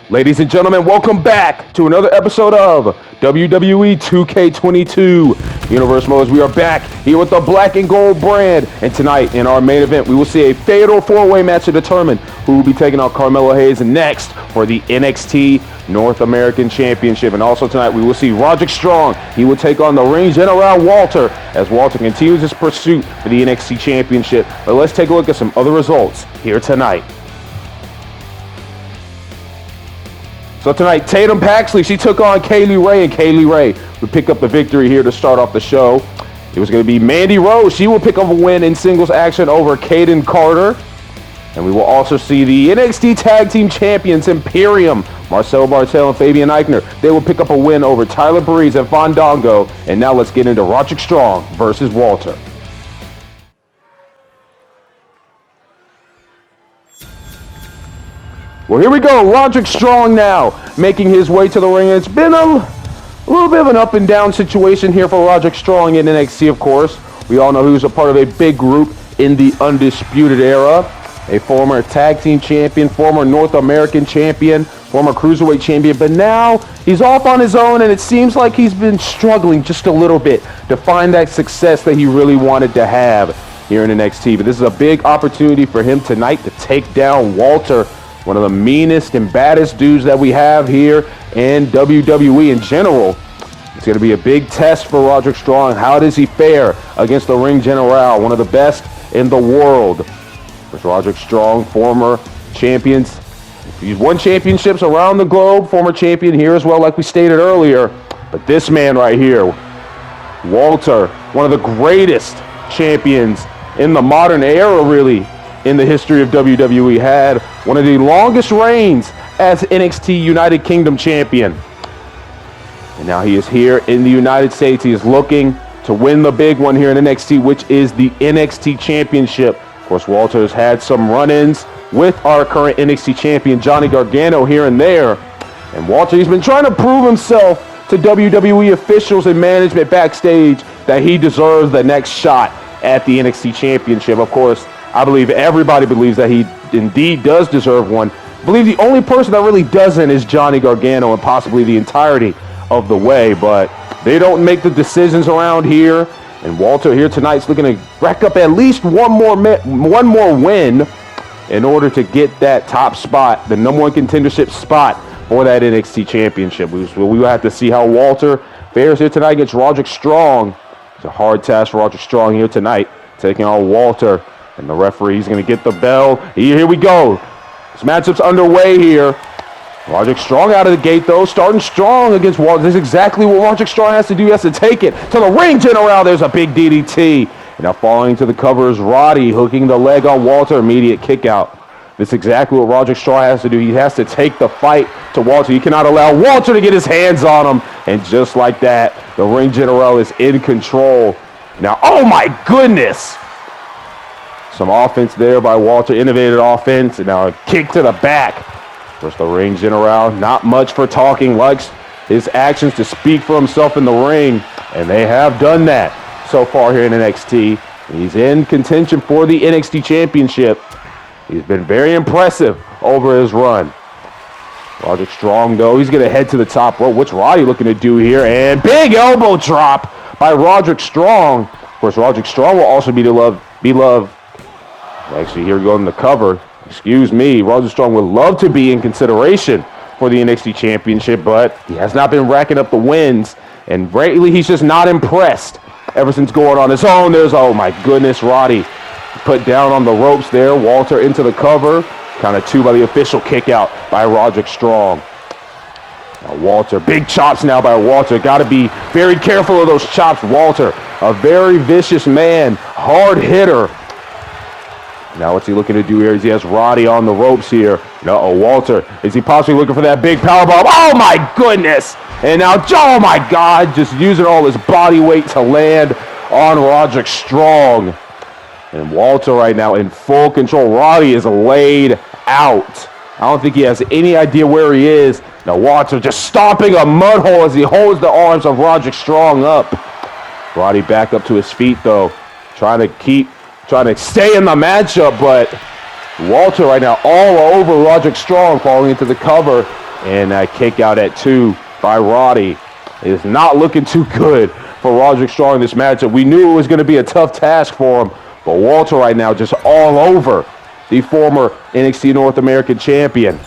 Ladies and gentlemen, welcome back to another episode of WWE 2K22 Universe Modes. We are back here with the black and gold brand, and tonight in our main event we will see a fatal four-way match to determine who will be taking on Carmelo Hayes next for the NXT North American Championship. And also tonight we will see Roderick Strong. He will take on the Ring General Walter as Walter continues his pursuit for the NXT Championship. But let's take a look at some other results here tonight. So tonight, Tatum Paxley, she took on Kaylee Ray, and Kaylee Ray would pick up the victory here to start off the show. It was going to be Mandy Rose. She will pick up a win in singles action over Kaden Carter. And we will also see the NXT Tag Team Champions, Imperium, Marcel Bartel and Fabian Eichner. They will pick up a win over Tyler Breeze and Fandango. And now let's get into Roderick Strong versus Walter. Well, here we go. Roderick Strong now making his way to the ring. It's been a little bit of an up and down situation here for Roderick Strong in NXT, of course. We all know he was a part of a big group in the Undisputed Era. A former tag team champion, former North American champion, former cruiserweight champion. But now he's off on his own, and it seems like he's been struggling just a little bit to find that success that he really wanted to have here in NXT. But this is a big opportunity for him tonight to take down Walter, one of the meanest and baddest dudes that we have here in WWE in general. It's going to be a big test for Roderick Strong. How does he fare against the Ring General, one of the best in the world? There's Roderick Strong, former champions. He's won championships around the globe, former champion here as well, like we stated earlier. But this man right here, Walter, one of the greatest champions in the modern era, really, in the history of WWE, had one of the longest reigns as NXT United Kingdom champion. And now he is here in the United States. He is looking to win the big one here in NXT, which is the NXT Championship. Of course, Walter has had some run-ins with our current NXT champion, Johnny Gargano, here and there. And Walter, he's been trying to prove himself to WWE officials and management backstage that he deserves the next shot at the NXT Championship. Of course, I believe everybody believes that he indeed does deserve one. I believe the only person that really doesn't is Johnny Gargano, and possibly the entirety of the way, but they don't make the decisions around here. And Walter here tonight is looking to rack up at least one more win in order to get that top spot, the number one contendership spot for that NXT Championship. We will have to see how Walter fares here tonight against Roderick Strong. It's a hard task for Roderick Strong here tonight, taking on Walter. And the referee's going to get the bell. Here we go. This matchup's underway here. Roderick Strong out of the gate, though, starting strong against Walter. This is exactly what Roderick Strong has to do. He has to take it to the Ring General. There's a big DDT. And now falling to the cover is Roddy, hooking the leg on Walter. Immediate kick out. This is exactly what Roderick Strong has to do. He has to take the fight to Walter. He cannot allow Walter to get his hands on him. And just like that, the Ring General is in control. Now, oh my goodness! Some offense there by Walter, innovative offense, and now a kick to the back. First, the Ring General, not much for talking, likes his actions to speak for himself in the ring, and they have done that so far here in NXT. He's in contention for the NXT Championship. He's been very impressive over his run. Roderick Strong, though, he's going to head to the top rope. What's Roddy looking to do here? And big elbow drop by Roderick Strong. Of course, Roderick Strong will also be loved. Actually, here we go in the cover. Excuse me. Roderick Strong would love to be in consideration for the NXT Championship, but he has not been racking up the wins. And lately, he's just not impressed ever since going on his own. There's, oh my goodness, Roddy put down on the ropes there. Walter into the cover. Kind of two by the official kick out by Roderick Strong. Now Walter, big chops now by Walter. Got to be very careful of those chops. Walter, a very vicious man, hard hitter. Now what's he looking to do here? He has Roddy on the ropes here. Uh-oh, Walter. Is he possibly looking for that big powerbomb? Oh my goodness! And now, oh my God, just using all his body weight to land on Roderick Strong. And Walter right now in full control. Roddy is laid out. I don't think he has any idea where he is. Now Walter just stomping a mud hole as he holds the arms of Roderick Strong up. Roddy back up to his feet though, trying to stay in the matchup, but Walter right now all over Roderick Strong, falling into the cover. And that kick out at 2 by Roddy is not looking too good for Roderick Strong in this matchup. We knew it was going to be a tough task for him, but Walter right now just all over the former NXT North American champion.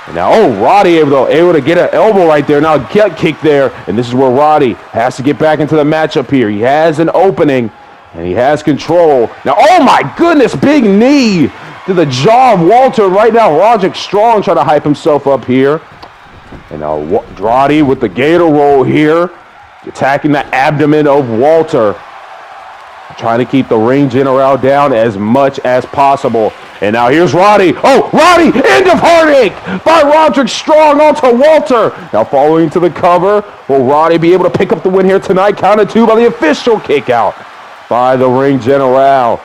And now, Roddy able to get an elbow right there. Now gut kick there, and this is where Roddy has to get back into the matchup here. He has an opening, and he has control. Now, oh my goodness, big knee to the jaw of Walter right now. Roderick Strong trying to hype himself up here. And now Roddy with the gator roll here, attacking the abdomen of Walter. Trying to keep the ring general down as much as possible. And now here's Roddy. Oh, Roddy, end of heartache by Roderick Strong onto Walter. Now following to the cover. Will Roddy be able to pick up the win here tonight? Counted 2 by the official kick out by the ring general.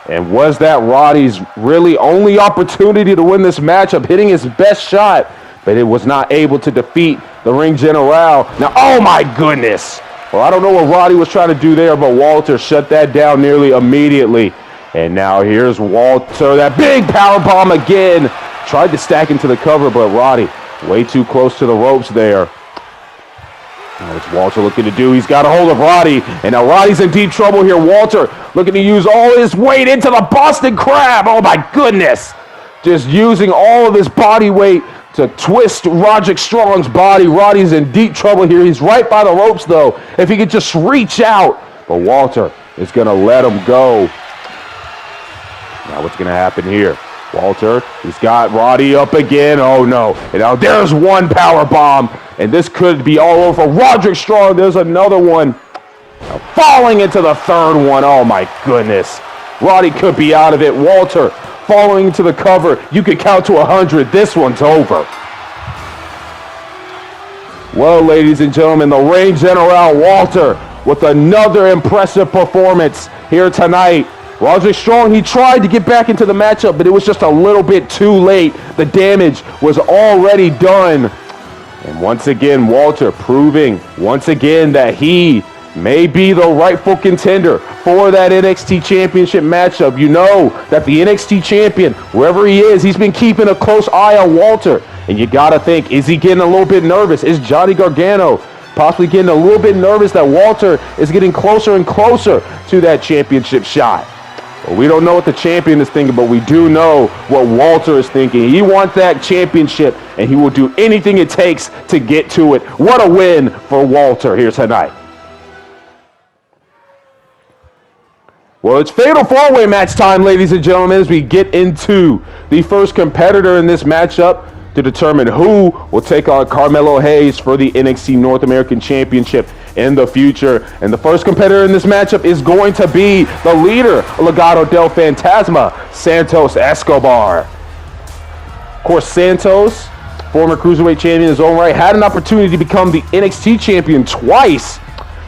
And was that Roddy's really only opportunity to win this matchup, hitting his best shot, but it was not able to defeat the ring general. Now, oh my goodness. Well, I don't know what Roddy was trying to do there, but Walter shut that down nearly immediately. And now here's Walter, that big power bomb again. Tried to stack into the cover, but Roddy way too close to the ropes there. Now what's Walter looking to do? He's got a hold of Roddy, and now Roddy's in deep trouble here. Walter looking to use all his weight into the Boston Crab. Oh my goodness. Just using all of his body weight to twist Roderick Strong's body. Roddy's in deep trouble here. He's right by the ropes, though. If he could just reach out. But Walter is going to let him go. Now what's going to happen here? Walter, he's got Roddy up again. Oh, no. And now there's one power bomb. And this could be all over for Roderick Strong. There's another one. Now falling into the third one. Oh, my goodness. Roddy could be out of it. Walter falling into the cover. You could count to 100. This one's over. Well, ladies and gentlemen, the ring general Walter with another impressive performance here tonight. Roderick Strong, he tried to get back into the matchup, but it was just a little bit too late. The damage was already done. And once again, Walter proving once again that he may be the rightful contender for that NXT Championship matchup. You know that the NXT champion, wherever he is, he's been keeping a close eye on Walter. And you got to think, is he getting a little bit nervous? Is Johnny Gargano possibly getting a little bit nervous that Walter is getting closer and closer to that championship shot? Well, we don't know what the champion is thinking, but we do know what Walter is thinking. He wants that championship, and he will do anything it takes to get to it. What a win for Walter here tonight. Well, it's fatal four-way match time, ladies and gentlemen, as we get into the first competitor in this matchup to determine who will take on Carmelo Hayes for the NXT North American Championship in the future. And the first competitor in this matchup is going to be the leader, Legado del Fantasma, Santos Escobar. Of course, Santos, former Cruiserweight champion in his own right, had an opportunity to become the NXT champion twice.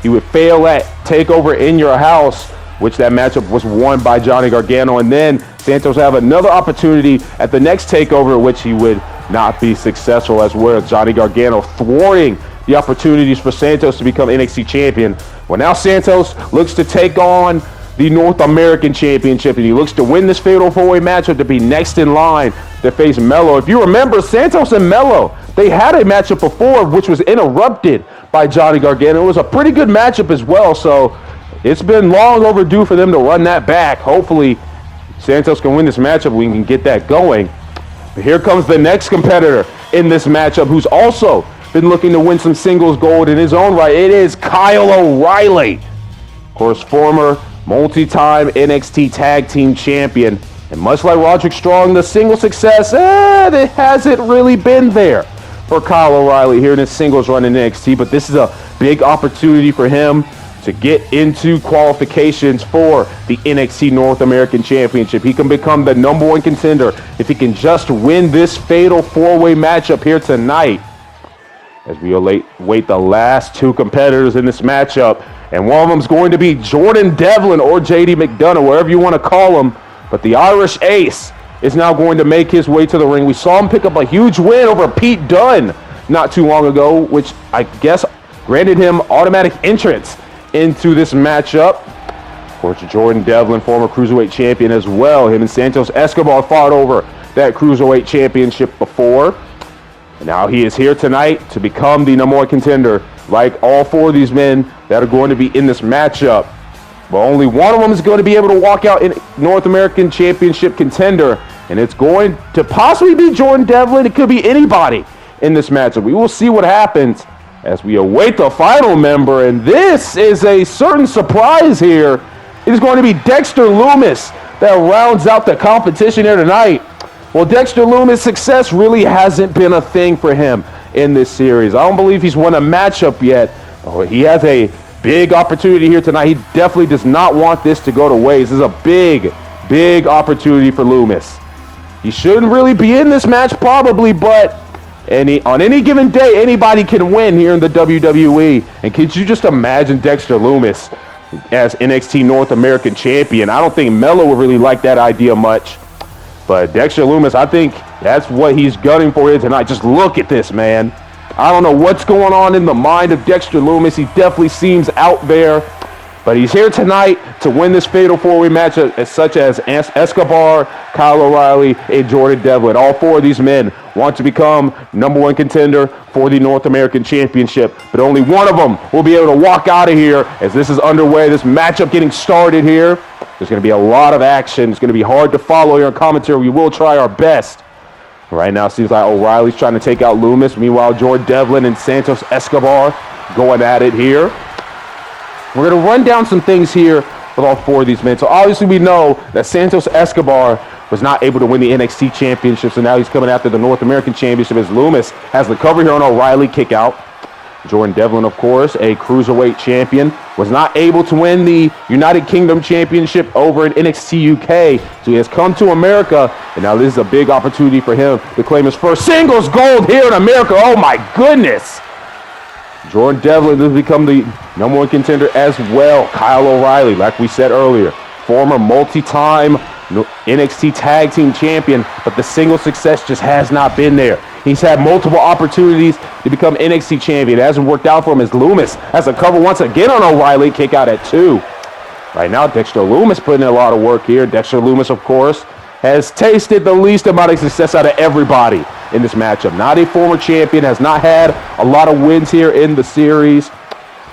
He would fail at TakeOver in Your House, which that matchup was won by Johnny Gargano. And then Santos have another opportunity at the next TakeOver, which he would not be successful, as well. Johnny Gargano thwarting the opportunities for Santos to become NXT champion. Well, now Santos looks to take on the North American Championship, and he looks to win this fatal four-way matchup to be next in line to face Melo. If you remember, Santos and Melo, they had a matchup before, which was interrupted by Johnny Gargano. It was a pretty good matchup as well, so it's been long overdue for them to run that back. Hopefully, Santos can win this matchup. We can get that going. But here comes the next competitor in this matchup, who's also been looking to win some singles gold in his own right. It is Kyle O'Reilly. Of course, former multi-time NXT Tag Team Champion. And much like Roderick Strong, the single success, it hasn't really been there for Kyle O'Reilly here in his singles run in NXT. But this is a big opportunity for him to get into qualifications for the NXT North American Championship. He can become the number one contender if he can just win this fatal four-way matchup here tonight. As we await the last two competitors in this matchup, and one of them is going to be Jordan Devlin or JD McDonough, wherever you want to call him. But the Irish Ace is now going to make his way to the ring. We saw him pick up a huge win over Pete Dunne not too long ago, which I guess granted him automatic entrance into this matchup. Of course, Jordan Devlin, former Cruiserweight champion as well. Him and Santos Escobar fought over that Cruiserweight championship before. Now he is here tonight to become the #1 contender, like all 4 of these men that are going to be in this matchup. But only one of them is going to be able to walk out in North American Championship contender, and it's going to possibly be Jordan Devlin. It could be anybody in this matchup. We will see what happens as we await the final member, and this is a certain surprise here. It is going to be Dexter Lumis that rounds out the competition here tonight. Well, Dexter Lumis' success really hasn't been a thing for him in this series. I don't believe he's won a matchup yet. Oh, he has a big opportunity here tonight. He definitely does not want this to go to waste. This is a big, big opportunity for Lumis. He shouldn't really be in this match probably, but on any given day, anybody can win here in the WWE. And could you just imagine Dexter Lumis as NXT North American Champion? I don't think Melo would really like that idea much. But Dexter Lumis, I think that's what he's gunning for here tonight. Just look at this, man. I don't know what's going on in the mind of Dexter Lumis. He definitely seems out there. But he's here tonight to win this fatal 4-way match, such as Escobar, Kyle O'Reilly, and Jordan Devlin. All 4 of these men want to become #1 contender for the North American Championship. But only one of them will be able to walk out of here as this is underway. This matchup getting started here. There's going to be a lot of action. It's going to be hard to follow here on commentary. We will try our best. Right now, it seems like O'Reilly's trying to take out Lumis. Meanwhile, Jordan Devlin and Santos Escobar going at it here. We're going to run down some things here with all 4 of these men. So obviously we know that Santos Escobar was not able to win the NXT Championship, so now he's coming after the North American Championship as Lumis has the cover here on O'Reilly kick out. Jordan Devlin, of course, a Cruiserweight champion, was not able to win the United Kingdom Championship over in NXT UK, so he has come to America, and now this is a big opportunity for him to claim his first singles gold here in America. Oh my goodness! Jordan Devlin has become the #1 contender as well. Kyle O'Reilly, like we said earlier, former multi-time NXT Tag Team Champion, but the single success just has not been there. He's had multiple opportunities to become NXT Champion. It hasn't worked out for him as Lumis has a cover once again on O'Reilly, kick out at 2. Right now, Dexter Lumis putting in a lot of work here. Dexter Lumis, of course, has tasted the least amount of success out of everybody in this matchup. Not a former champion, has not had a lot of wins here in the series.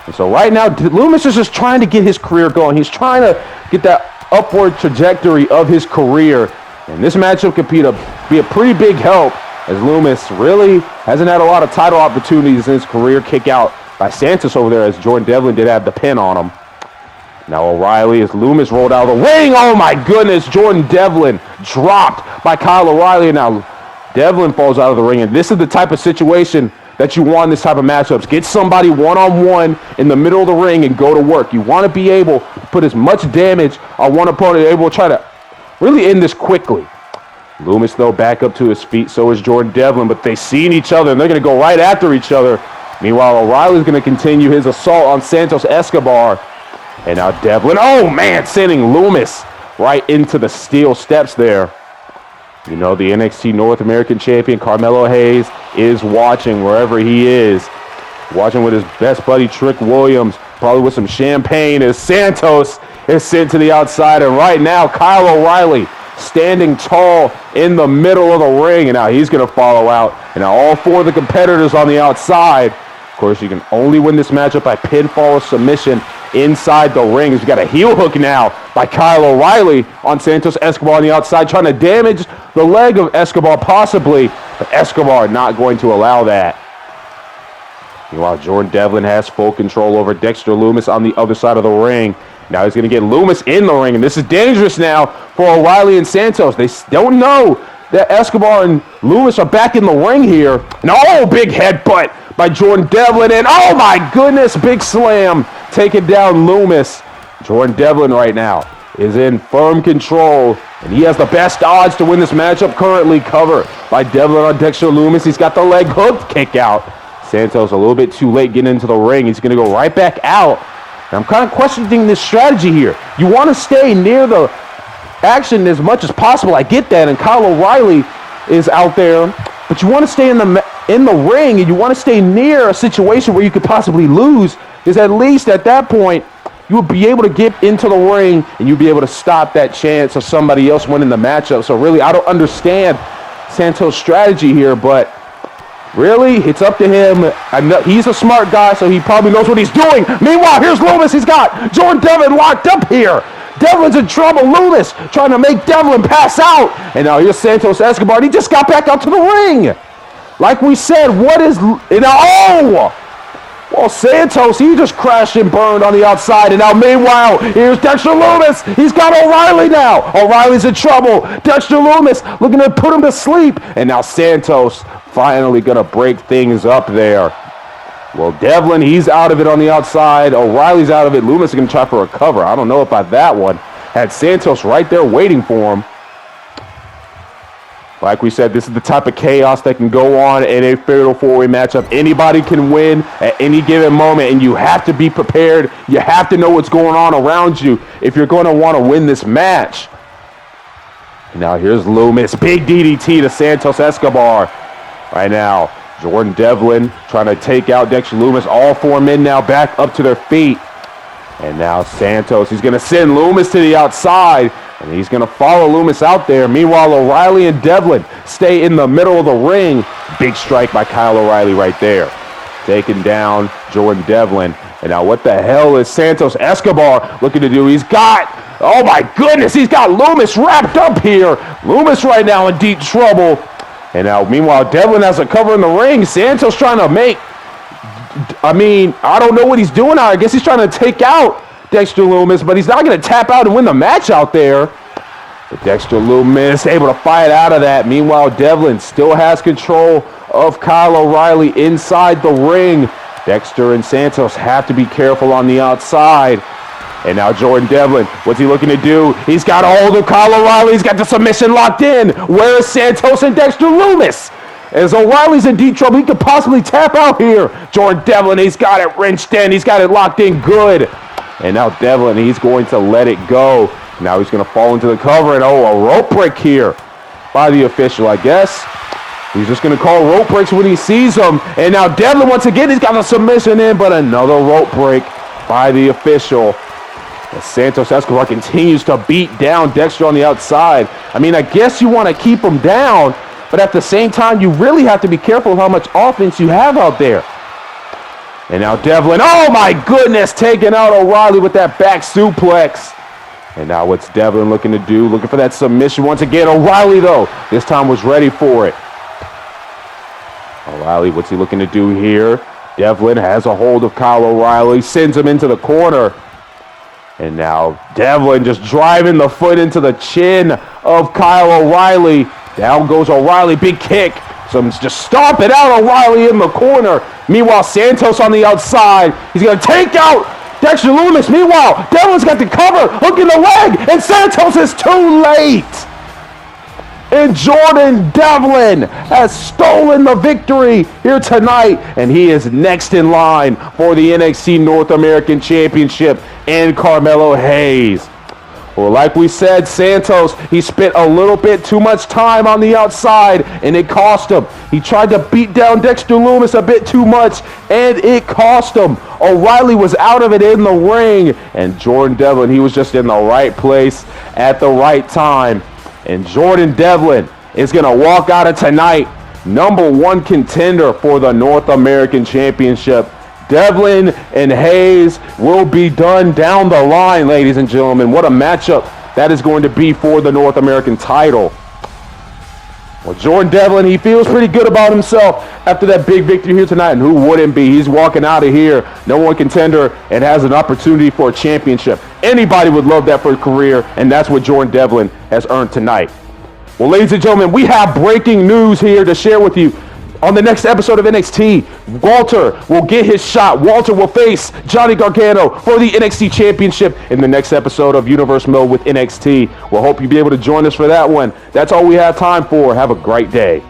And so right now, Lumis is just trying to get his career going. He's trying to get that upward trajectory of his career. And this matchup could be a pretty big help as Lumis really hasn't had a lot of title opportunities in his career. Kick out by Santos over there as Jordan Devlin did have the pin on him. Now O'Reilly as Lumis rolled out of the ring. Oh my goodness, Jordan Devlin dropped by Kyle O'Reilly. Now Devlin falls out of the ring, and this is the type of situation that you want in this type of matchups. Get somebody one-on-one in the middle of the ring and go to work. You want to be able to put as much damage on one opponent, able to try to really end this quickly. Lumis, though, back up to his feet. So is Jordan Devlin, but they've seen each other, and they're going to go right after each other. Meanwhile, O'Reilly's going to continue his assault on Santos Escobar. And now Devlin, oh man, sending Lumis right into the steel steps there. You know, the NXT North American Champion, Carmelo Hayes, is watching wherever he is. Watching with his best buddy, Trick Williams, probably with some champagne, as Santos is sent to the outside. And right now, Kyle O'Reilly standing tall in the middle of the ring. And now he's going to follow out. And now all 4 of the competitors on the outside. Of course, you can only win this matchup by pinfall or submission inside the ring. As we got a heel hook now by Kyle O'Reilly on Santos Escobar on the outside, trying to damage the leg of Escobar possibly, but Escobar not going to allow that. Meanwhile, Jordan Devlin has full control over Dexter Lumis on the other side of the ring. Now he's going to get Lumis in the ring, and this is dangerous now for O'Reilly and Santos. They don't know that Escobar and Lumis are back in the ring here. And oh, big headbutt by Jordan Devlin, and oh my goodness, big slam taking down Lumis. Jordan Devlin right now is in firm control, and he has the best odds to win this matchup. Currently covered by Devlin on Dexter Lumis. He's got the leg hooked kick out. Santos a little bit too late getting into the ring. He's going to go right back out. And I'm kind of questioning this strategy here. You want to stay near the action as much as possible. I get that, and Kyle O'Reilly is out there, but you want to stay in the ring, and you want to stay near a situation where you could possibly lose, because at least at that point you would be able to get into the ring and you'd be able to stop that chance of somebody else winning the matchup. So really, I don't understand Santos' strategy here, but Really? It's up to him. I know he's a smart guy, so he probably knows what he's doing. Meanwhile, here's Loomis. He's got Jordan Devlin locked up here. Devlin's in trouble. Loomis trying to make Devlin pass out. And now here's Santos Escobar. He just got back out to the ring. Like we said, what is... Oh! Well, Santos, he just crashed and burned on the outside. And now, meanwhile, here's Dexter Loomis. He's got O'Reilly now. O'Reilly's in trouble. Dexter Loomis looking to put him to sleep. And now Santos finally going to break things up there. Well, Devlin, he's out of it on the outside. O'Reilly's out of it. Loomis is going to try for a cover. I don't know about that one. Had Santos right there waiting for him. Like we said, this is the type of chaos that can go on in a fatal four-way matchup. Anybody can win at any given moment, and you have to be prepared. You have to know what's going on around you if you're going to want to win this match. Now here's Loomis. Big DDT to Santos Escobar. Right now, Jordan Devlin trying to take out Dexter Loomis. All four men now back up to their feet. And now Santos, he's going to send Loomis to the outside. And he's going to follow Loomis out there. Meanwhile, O'Reilly and Devlin stay in the middle of the ring. Big strike by Kyle O'Reilly right there. Taking down Jordan Devlin. And now what the hell is Santos Escobar looking to do? He's got, oh my goodness, he's got Loomis wrapped up here. Loomis right now in deep trouble. And now, meanwhile, Devlin has a cover in the ring. Santos trying to make, I don't know what he's doing now. I guess he's trying to take out Dexter Loomis, but he's not going to tap out and win the match out there. But Dexter Loomis able to fight out of that. Meanwhile, Devlin still has control of Kyle O'Reilly inside the ring. Dexter and Santos have to be careful on the outside. And now Jordan Devlin, what's he looking to do? He's got a hold of Kyle O'Reilly. He's got the submission locked in. Where is Santos and Dexter Loomis? As O'Reilly's in deep trouble, he could possibly tap out here. Jordan Devlin, he's got it wrenched in. He's got it locked in good. And now Devlin, he's going to let it go. Now he's going to fall into the cover. And a rope break here by the official, I guess. He's just going to call rope breaks when he sees them. And now Devlin, once again, he's got a submission in, but another rope break by the official. As Santos Escobar continues to beat down Dexter on the outside. I guess you want to keep him down, but at the same time, you really have to be careful of how much offense you have out there. And now Devlin, oh my goodness, taking out O'Reilly with that back suplex. And now what's Devlin looking to do? Looking for that submission once again. O'Reilly, though, this time was ready for it. O'Reilly, what's he looking to do here? Devlin has a hold of Kyle O'Reilly, sends him into the corner. And now Devlin just driving the foot into the chin of Kyle O'Reilly. Down goes O'Reilly, big kick. So just stomp it out, O'Reilly in the corner. Meanwhile, Santos on the outside. He's going to take out Dexter Loomis. Meanwhile, Devlin's got the cover, hooking the leg, and Santos is too late. And Jordan Devlin has stolen the victory here tonight, and he is next in line for the NXT North American Championship and Carmelo Hayes. Well, like we said, Santos, he spent a little bit too much time on the outside, and it cost him. He tried to beat down Dexter Loomis a bit too much, and it cost him. O'Reilly was out of it in the ring, and Jordan Devlin, he was just in the right place at the right time. And Jordan Devlin is going to walk out of tonight #1 contender for the North American Championship. Devlin and Hayes will be done down the line, ladies and gentlemen. What a matchup that is going to be for the North American title. Well, Jordan Devlin, he feels pretty good about himself after that big victory here tonight, and who wouldn't be? He's walking out of here #1 contender and has an opportunity for a championship. Anybody would love that for a career, and that's what Jordan Devlin has earned tonight. Well, ladies and gentlemen, we have breaking news here to share with you. On the next episode of NXT, Walter will get his shot. Walter will face Johnny Gargano for the NXT Championship in the next episode of Universe Mode with NXT. We'll hope you'll be able to join us for that one. That's all we have time for. Have a great day.